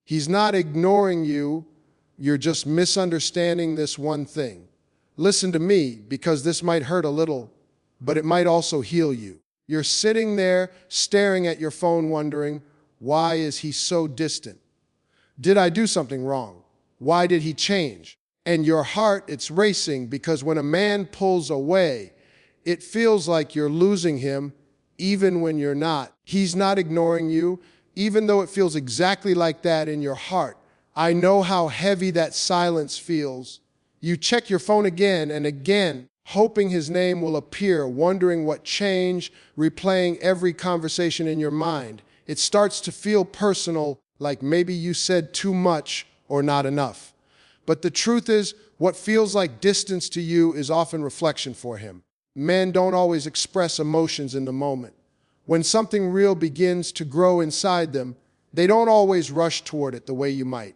He's not ignoring you, you're just misunderstanding this one thing. Listen to me, because this might hurt a little, but it might also heal you. You're sitting there staring at your phone wondering, why is he so distant? Did I do something wrong? Why did he change? And your heart, it's racing because when a man pulls away, it feels like you're losing him even when you're not. He's not ignoring you, even though it feels exactly like that in your heart. I know how heavy that silence feels. You check your phone again and again, hoping his name will appear, wondering what changed, replaying every conversation in your mind. It starts to feel personal, like maybe you said too much or not enough. But the truth is, what feels like distance to you is often reflection for him. Men don't always express emotions in the moment. When something real begins to grow inside them, they don't always rush toward it the way you might.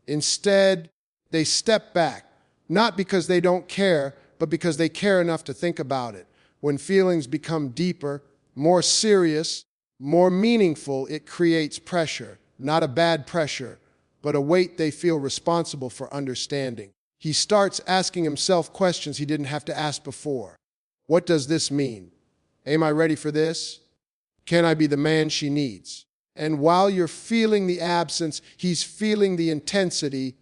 Instead, they step back, not because they don't care, but because they care enough to think about it. When feelings become deeper, more serious, more meaningful, it creates pressure. Not a bad pressure, but a weight they feel responsible for understanding. He starts asking himself questions he didn't have to ask before. What does this mean? Am I ready for this? Can I be the man she needs? And while you're feeling the absence, he's feeling the intensity.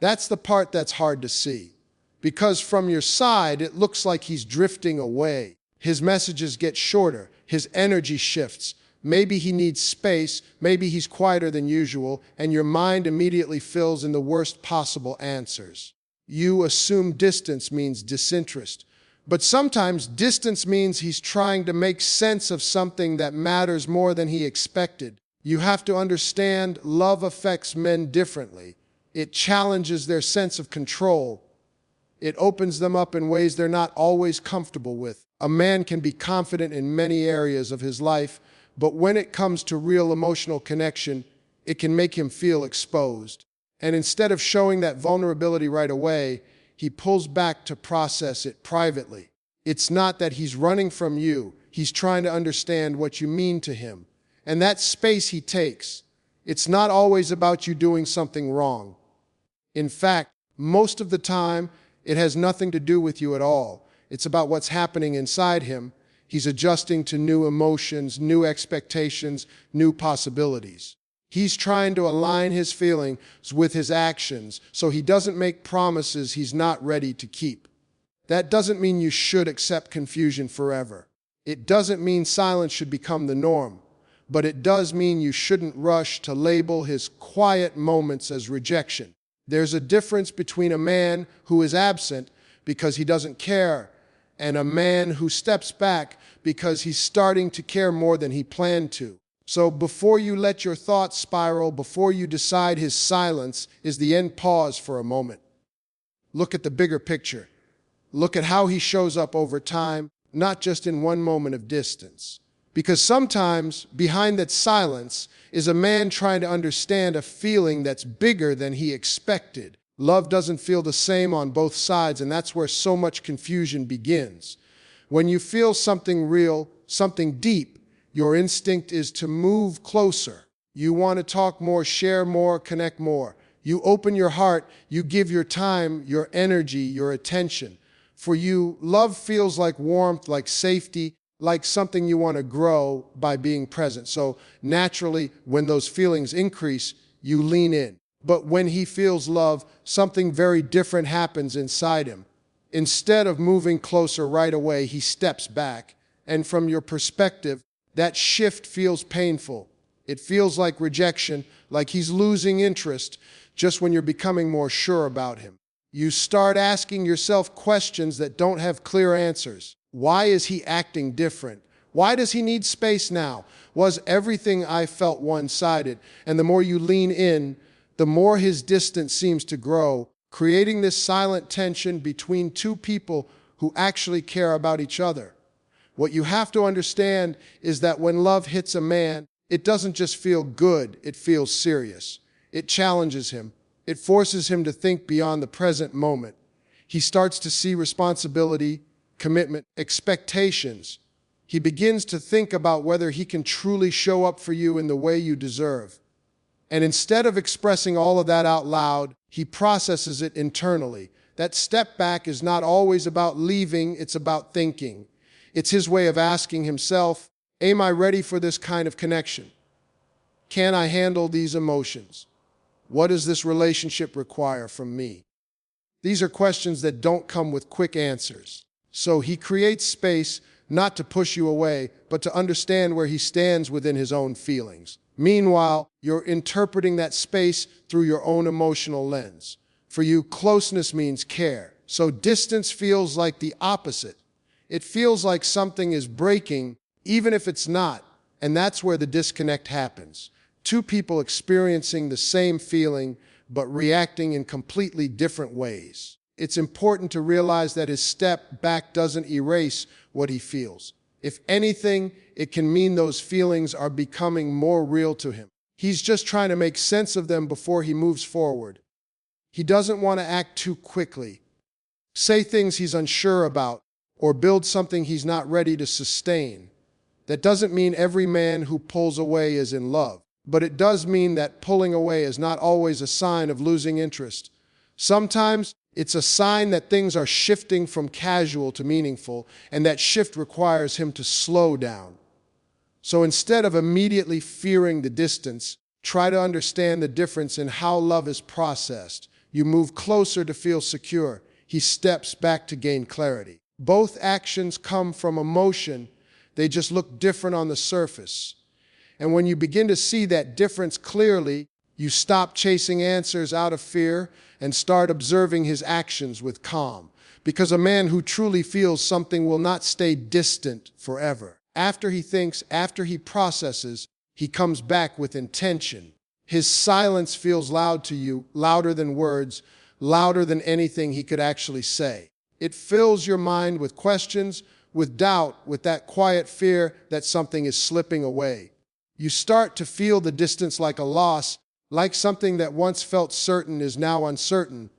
That's the part that's hard to see. Because from your side, it looks like he's drifting away. His messages get shorter. His energy shifts. Maybe he needs space. Maybe he's quieter than usual. And your mind immediately fills in the worst possible answers. You assume distance means disinterest. But sometimes distance means he's trying to make sense of something that matters more than he expected. You have to understand love affects men differently. It challenges their sense of control. It opens them up in ways they're not always comfortable with. A man can be confident in many areas of his life, but when it comes to real emotional connection, it can make him feel exposed. And instead of showing that vulnerability right away, he pulls back to process it privately. It's not that he's running from you. He's trying to understand what you mean to him. And that space he takes, it's not always about you doing something wrong. In fact, most of the time, it has nothing to do with you at all. It's about what's happening inside him. He's adjusting to new emotions, new expectations, new possibilities. He's trying to align his feelings with his actions so he doesn't make promises he's not ready to keep. That doesn't mean you should accept confusion forever. It doesn't mean silence should become the norm. But it does mean you shouldn't rush to label his quiet moments as rejection. There's a difference between a man who is absent because he doesn't care and a man who steps back because he's starting to care more than he planned to. So before you let your thoughts spiral, before you decide his silence is the end, pause for a moment. Look at the bigger picture. Look at how he shows up over time, not just in one moment of distance. Because sometimes behind that silence is a man trying to understand a feeling that's bigger than he expected. Love doesn't feel the same on both sides, and that's where so much confusion begins. When you feel something real, something deep, your instinct is to move closer. You want to talk more, share more, connect more. You open your heart, you give your time, your energy, your attention. For you, love feels like warmth, like safety, like something you want to grow by being present. So naturally, when those feelings increase, you lean in. But when he feels love, something very different happens inside him. Instead of moving closer right away, he steps back. And from your perspective, that shift feels painful. It feels like rejection, like he's losing interest just when you're becoming more sure about him. You start asking yourself questions that don't have clear answers. Why is he acting different? Why does he need space now? Was everything I felt one-sided? And the more you lean in, the more his distance seems to grow, creating this silent tension between two people who actually care about each other. What you have to understand is that when love hits a man, it doesn't just feel good, it feels serious. It challenges him. It forces him to think beyond the present moment. He starts to see responsibility, commitment, expectations. He begins to think about whether he can truly show up for you in the way you deserve. And instead of expressing all of that out loud, he processes it internally. That step back is not always about leaving, it's about thinking. It's his way of asking himself, am I ready for this kind of connection? Can I handle these emotions? What does this relationship require from me? These are questions that don't come with quick answers. So he creates space not to push you away, but to understand where he stands within his own feelings. Meanwhile, you're interpreting that space through your own emotional lens. For you, closeness means care. So distance feels like the opposite. It feels like something is breaking, even if it's not. And that's where the disconnect happens. Two people experiencing the same feeling, but reacting in completely different ways. It's important to realize that his step back doesn't erase what he feels. If anything, it can mean those feelings are becoming more real to him. He's just trying to make sense of them before he moves forward. He doesn't want to act too quickly, say things he's unsure about, or build something he's not ready to sustain. That doesn't mean every man who pulls away is in love, but it does mean that pulling away is not always a sign of losing interest. Sometimes it's a sign that things are shifting from casual to meaningful, and that shift requires him to slow down. So instead of immediately fearing the distance, try to understand the difference in how love is processed. You move closer to feel secure. He steps back to gain clarity. Both actions come from emotion. They just look different on the surface. And when you begin to see that difference clearly, you stop chasing answers out of fear and start observing his actions with calm. Because a man who truly feels something will not stay distant forever. After he thinks, after he processes, he comes back with intention. His silence feels loud to you, louder than words, louder than anything he could actually say. It fills your mind with questions, with doubt, with that quiet fear that something is slipping away. You start to feel the distance like a loss, like something that once felt certain is now uncertain.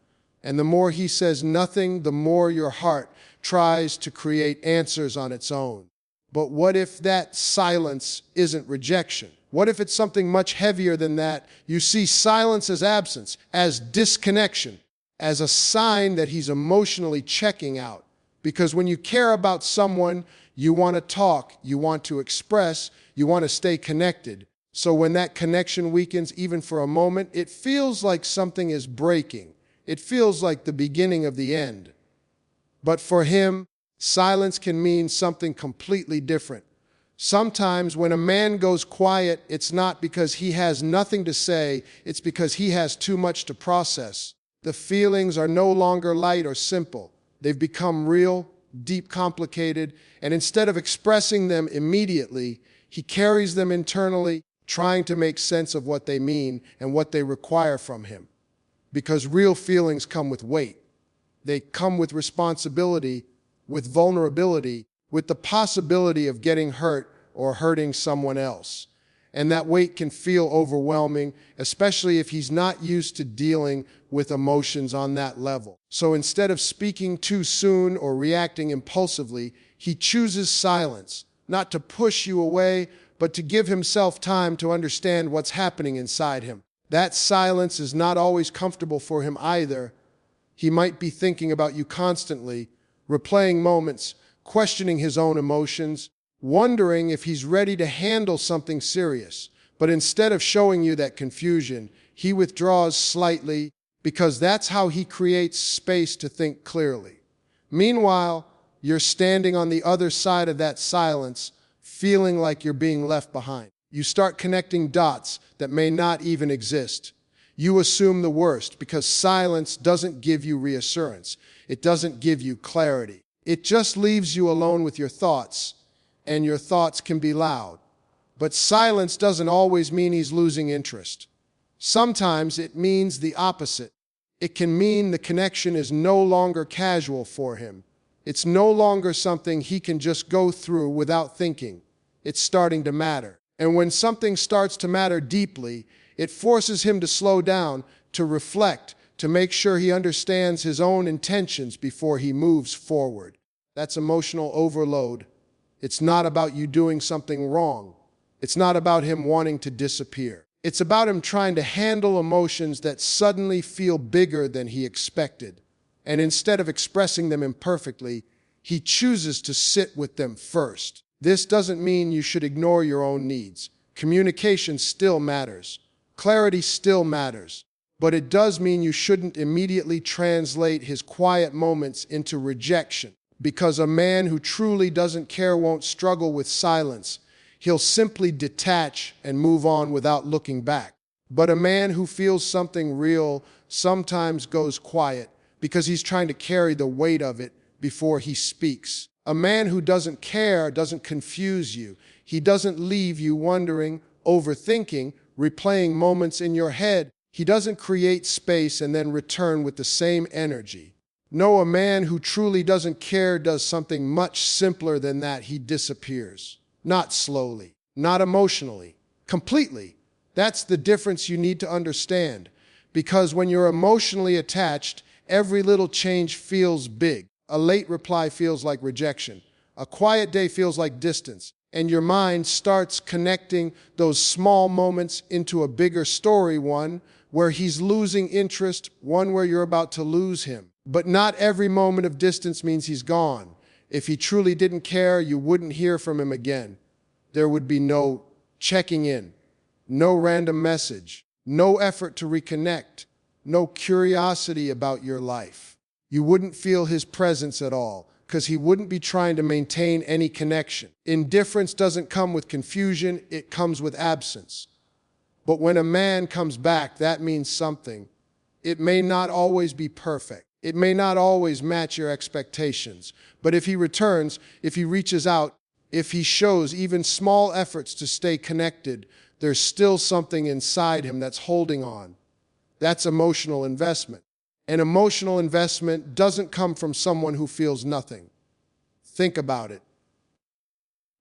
And the more he says nothing, the more your heart tries to create answers on its own. But what if that silence isn't rejection? What if it's something much heavier than that? You see silence as absence, as disconnection, as a sign that he's emotionally checking out. Because when you care about someone, you want to talk, you want to express, you want to stay connected. So when that connection weakens, even for a moment, it feels like something is breaking. It feels like the beginning of the end. But for him, silence can mean something completely different. Sometimes when a man goes quiet, it's not because he has nothing to say, it's because he has too much to process. The feelings are no longer light or simple. They've become real, deep, complicated, and instead of expressing them immediately, he carries them internally, trying to make sense of what they mean and what they require from him. Because real feelings come with weight. They come with responsibility, with vulnerability, with the possibility of getting hurt or hurting someone else. And that weight can feel overwhelming, especially if he's not used to dealing with emotions on that level. So instead of speaking too soon or reacting impulsively, he chooses silence, not to push you away, but to give himself time to understand what's happening inside him. That silence is not always comfortable for him either. He might be thinking about you constantly, replaying moments, questioning his own emotions, wondering if he's ready to handle something serious. But instead of showing you that confusion, he withdraws slightly because that's how he creates space to think clearly. Meanwhile, you're standing on the other side of that silence, feeling like you're being left behind. You start connecting dots that may not even exist. You assume the worst because silence doesn't give you reassurance. It doesn't give you clarity. It just leaves you alone with your thoughts, and your thoughts can be loud. But silence doesn't always mean he's losing interest. Sometimes it means the opposite. It can mean the connection is no longer casual for him. It's no longer something he can just go through without thinking. It's starting to matter. And when something starts to matter deeply, it forces him to slow down, to reflect, to make sure he understands his own intentions before he moves forward. That's emotional overload. It's not about you doing something wrong. It's not about him wanting to disappear. It's about him trying to handle emotions that suddenly feel bigger than he expected. And instead of expressing them imperfectly, he chooses to sit with them first. This doesn't mean you should ignore your own needs. Communication still matters. Clarity still matters. But it does mean you shouldn't immediately translate his quiet moments into rejection. Because a man who truly doesn't care won't struggle with silence. He'll simply detach and move on without looking back. But a man who feels something real sometimes goes quiet because he's trying to carry the weight of it before he speaks. A man who doesn't care doesn't confuse you. He doesn't leave you wondering, overthinking, replaying moments in your head. He doesn't create space and then return with the same energy. No, a man who truly doesn't care does something much simpler than that. He disappears. Not slowly, not emotionally, completely. That's the difference you need to understand. Because when you're emotionally attached, every little change feels big. A late reply feels like rejection. A quiet day feels like distance. And your mind starts connecting those small moments into a bigger story, one where he's losing interest, one where you're about to lose him. But not every moment of distance means he's gone. If he truly didn't care, you wouldn't hear from him again. There would be no checking in, no random message, no effort to reconnect, no curiosity about your life. You wouldn't feel his presence at all, because he wouldn't be trying to maintain any connection. Indifference doesn't come with confusion, it comes with absence. But when a man comes back, that means something. It may not always be perfect. It may not always match your expectations. But if he returns, if he reaches out, if he shows even small efforts to stay connected, there's still something inside him that's holding on. That's emotional investment. An emotional investment doesn't come from someone who feels nothing. Think about it.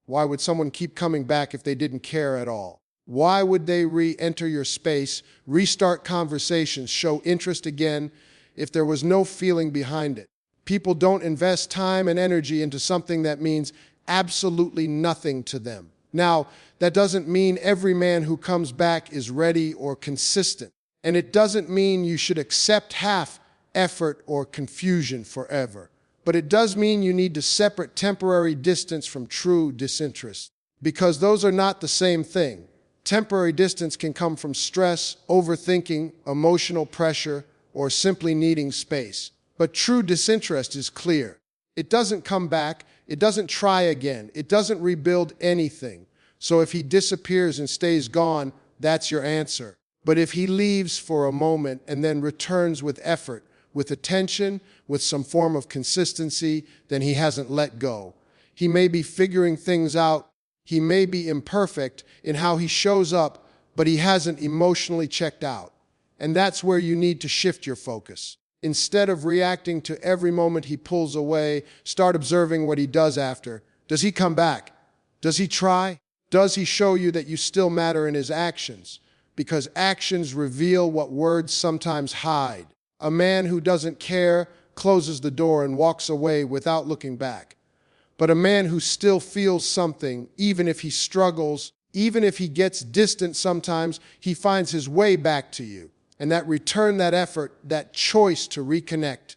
Why would someone keep coming back if they didn't care at all? Why would they re-enter your space, restart conversations, show interest again if there was no feeling behind it? People don't invest time and energy into something that means absolutely nothing to them. Now, that doesn't mean every man who comes back is ready or consistent. And it doesn't mean you should accept half effort or confusion forever. But it does mean you need to separate temporary distance from true disinterest, because those are not the same thing. Temporary distance can come from stress, overthinking, emotional pressure, or simply needing space. But true disinterest is clear. It doesn't come back, it doesn't try again, it doesn't rebuild anything. So if he disappears and stays gone, that's your answer. But if he leaves for a moment and then returns with effort, with attention, with some form of consistency, then he hasn't let go. He may be figuring things out. He may be imperfect in how he shows up, but he hasn't emotionally checked out. And that's where you need to shift your focus. Instead of reacting to every moment he pulls away, start observing what he does after. Does he come back? Does he try? Does he show you that you still matter in his actions? Because actions reveal what words sometimes hide. A man who doesn't care closes the door and walks away without looking back. But a man who still feels something, even if he struggles, even if he gets distant sometimes, he finds his way back to you. And that return, that effort, that choice to reconnect,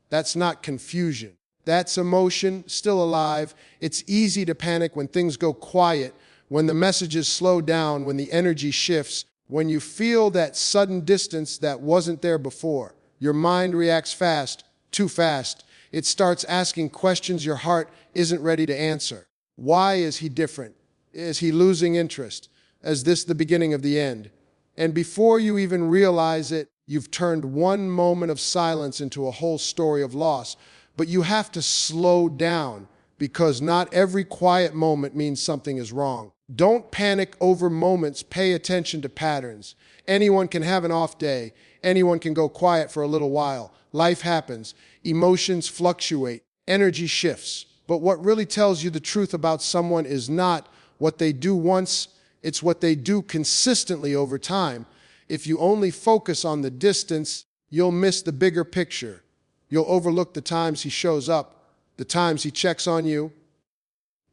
that's not confusion. That's emotion, still alive. It's easy to panic when things go quiet, when the messages slow down, when the energy shifts, when you feel that sudden distance that wasn't there before. Your mind reacts fast, too fast. It starts asking questions your heart isn't ready to answer. Why is he different? Is he losing interest? Is this the beginning of the end? And before you even realize it, you've turned one moment of silence into a whole story of loss. But you have to slow down, because not every quiet moment means something is wrong. Don't panic over moments. Pay attention to patterns. Anyone can have an off day. Anyone can go quiet for a little while. Life happens. Emotions fluctuate. Energy shifts. But what really tells you the truth about someone is not what they do once, it's what they do consistently over time. If you only focus on the distance, you'll miss the bigger picture. You'll overlook the times he shows up, the times he checks on you,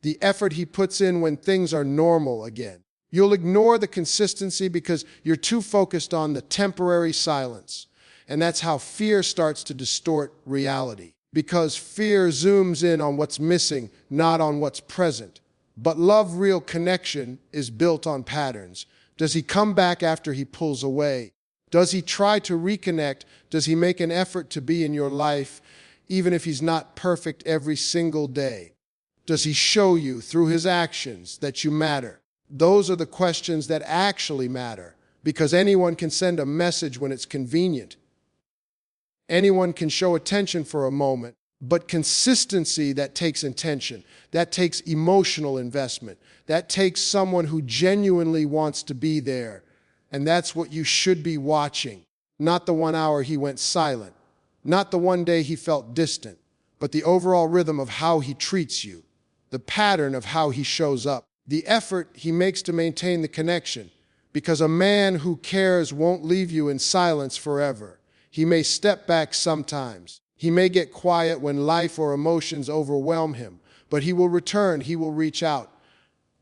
the effort he puts in when things are normal again. You'll ignore the consistency because you're too focused on the temporary silence. And that's how fear starts to distort reality. Because fear zooms in on what's missing, not on what's present. But love, real connection, is built on patterns. Does he come back after he pulls away? Does he try to reconnect? Does he make an effort to be in your life, even if he's not perfect every single day? Does he show you through his actions that you matter? Those are the questions that actually matter, because anyone can send a message when it's convenient. Anyone can show attention for a moment, but consistency, that takes intention, that takes emotional investment, that takes someone who genuinely wants to be there. And that's what you should be watching. Not the 1 hour he went silent, not the one day he felt distant, but the overall rhythm of how he treats you, the pattern of how he shows up, the effort he makes to maintain the connection. Because a man who cares won't leave you in silence forever. He may step back sometimes. He may get quiet when life or emotions overwhelm him, but he will return, he will reach out.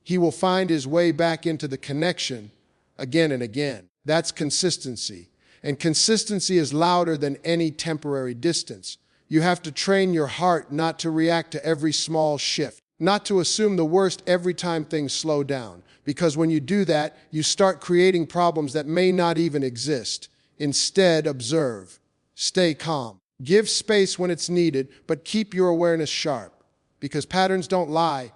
He will find his way back into the connection again and again. That's consistency. And consistency is louder than any temporary distance. You have to train your heart not to react to every small shift, not to assume the worst every time things slow down. Because when you do that, you start creating problems that may not even exist. Instead, observe. Stay calm. Give space when it's needed, but keep your awareness sharp. Because patterns don't lie.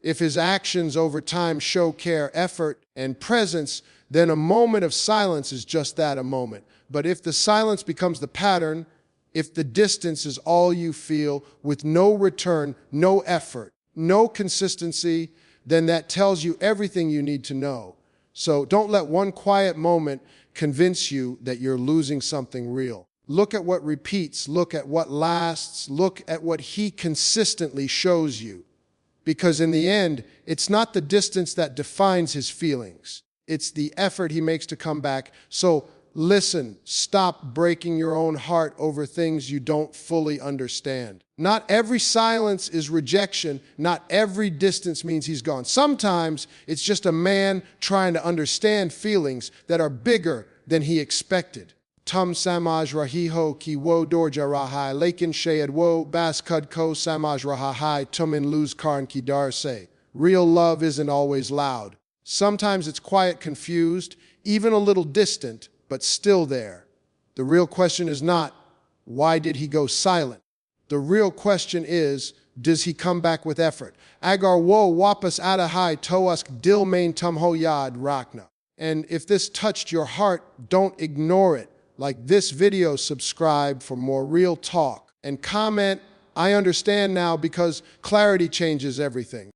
If his actions over time show care, effort, and presence, then a moment of silence is just that, a moment. But if the silence becomes the pattern, if the distance is all you feel, with no return, no effort, no consistency, then that tells you everything you need to know. So don't let one quiet moment convince you that you're losing something real. Look at what repeats, look at what lasts, look at what he consistently shows you. Because in the end, it's not the distance that defines his feelings. It's the effort he makes to come back. So listen, stop breaking your own heart over things you don't fully understand. Not every silence is rejection. Not every distance means he's gone. Sometimes it's just a man trying to understand feelings that are bigger than he expected. Tum samaj rahi ho ki wo dorja rahai, lekin shayad wo bas kud ko samaj rahai tumin lose karn ki dar se. Real love isn't always loud. Sometimes it's quiet, confused, even a little distant, but still there. The real question is not, why did he go silent? The real question is, does he come back with effort? Agar wo wapas adahai toask dil main tum ho yad rakna. And if this touched your heart, don't ignore it. Like this video, subscribe for more real talk, and comment, I understand now, because clarity changes everything.